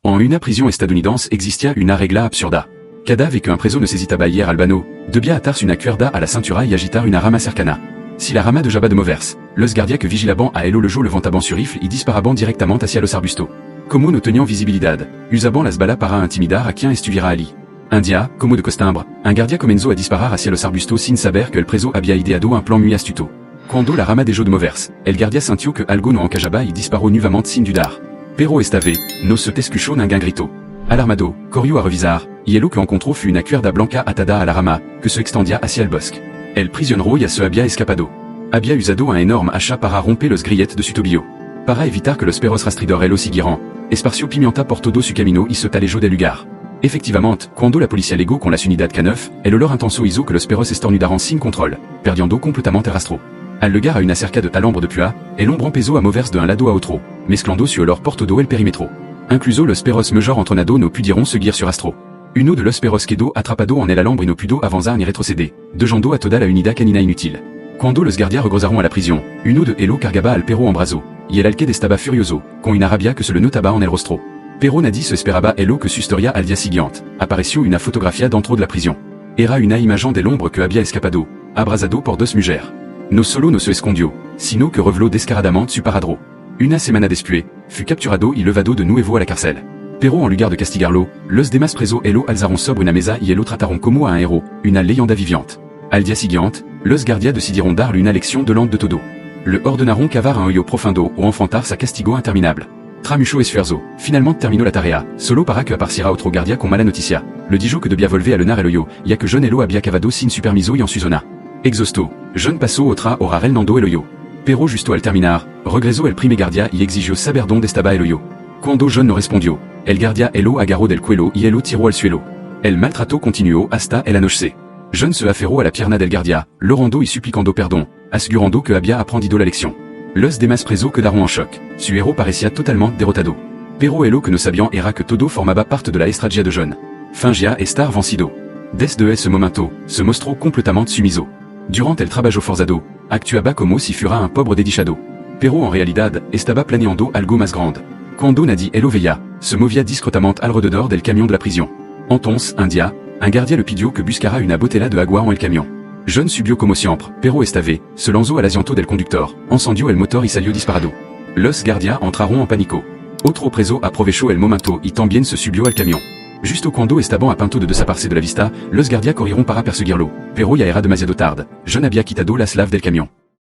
En una prisión estadounidense existia una regla absurda. Cada vez que un preso necesita bailler albano, debía atarse una cuerda a la cintura y agitar una rama cercana. Si la rama de jaba de movers, los guardias que vigilaban a elo le jour levantaban su rifle y disparaban directamente hacia los arbustos. Como no tenían visibilidad, usaban las balas para intimidar a quien estuviera allí. Un día, como de costumbre, un guardia comenzó a disparar hacia los arbustos sin saber que el preso había ideado un plan muy astuto. Cuando la rama dejó de moverse, el guardia sintió que algo no encajaba y disparó nuevamente sin dudar. Pero esta vez, no se escuchó ningún grito. Alarmado, corrió a revisar, y lo que encontró fue una cuerda blanca atada a la rama, que se extendía hacia el bosque. El prisionero ya se había escapado. Había usado un enorme hacha para romper los grilletes de su tobillo. Para evitar que los perros rastridores lo siguieran, esparció pimienta por todo su camino y se alejó del lugar. Efectivamente, cuando la policía llegó con las unidades K9, el olor intenso hizo que los perros estornudaran sin control, perdiendo completamente el rastro. Al llegar a una cerca de talambre de pua, el hombre empezó a moverse de un lado a otro, mezclando su olor por todo el perímetro. Incluso los perros mejor entrenados no pudieron seguir su rastro. Uno de los perros quedó atrapado en el alambre y no pudo avanzar ni retroceder, dejando a toda la unidad canina inútil. Cuando los guardias regresaron a la prisión, uno de ellos cargaba al perro en brazo, y el alcalde estaba furioso, con una rabia que se le notaba en el rostro. Pero nadie se esperaba ello que su historia al día siguiente. Apareció una fotografía dentro de la prisión. Era una imagen del hombre que había escapado, abrazado por dos mujeres. No solo no se escondió, sino que reveló descaradamente su paradero. Una semana después, fut capturado y levado de nuevo a la cárcel. Pero en lugar de castigarlo, los demás presos lo alzaron sobre una mesa y lo trataron como a un héros, una leyenda viviente. Al día siguiente, los guardias decidieron darle una lección delante de todo. Le ordenaron cavar un hoyo profundo o enfrentar sa castigo interminable. Tramucho esfuerzo, finalement terminó la tarea, solo para que apareciera otro guardia con mala noticia. Le dijo que debía volver a llenar el hoyo, ya que John lo había cavado sin su permiso y en su zona. Exhausto, John pasó otra hora rellenando el hoyo. Pero justo al terminar, regresó el primer guardia y exigió saber dónde estaba el hoyo. Cuando John no respondió, el guardia lo agarró del cuello y lo tiró al suelo. El maltrato continuó hasta el anochecer. John se aferró a la pierna del guardia, llorando y suplicando perdón, asegurando que había aprendido la lección. Los demás presos quedaron en shock. Su héros parecía totalmente derrotado. Pero lo que no sabían era que todo formaba parte de la estrategia de John. Fingia estar vencido. Desde ese momento, se mostró completamente sumiso. Durante el trabajo forzado, actuaba como si fuera un pobre desdichado. Pero en realidad, estaba planeando algo más grande. Cuando nadie lo veía, se movía discretamente alrededor del camión de la prisión. Entonces, un día, un guardia le pidió que buscara una botella de agua en el camión. John subió como siempre, pero esta vez, se lanzó al asiento del conductor, encendió el motor y salió disparado. Los guardias entraron en pánico. Otro preso aprovechó el momento y también se subió al camión. Justo cuando estaban a punto de desaparecer de la vista, los guardias corrieron para perseguirlo, pero ya era demasiado tarde. John había quitado las llaves del camión.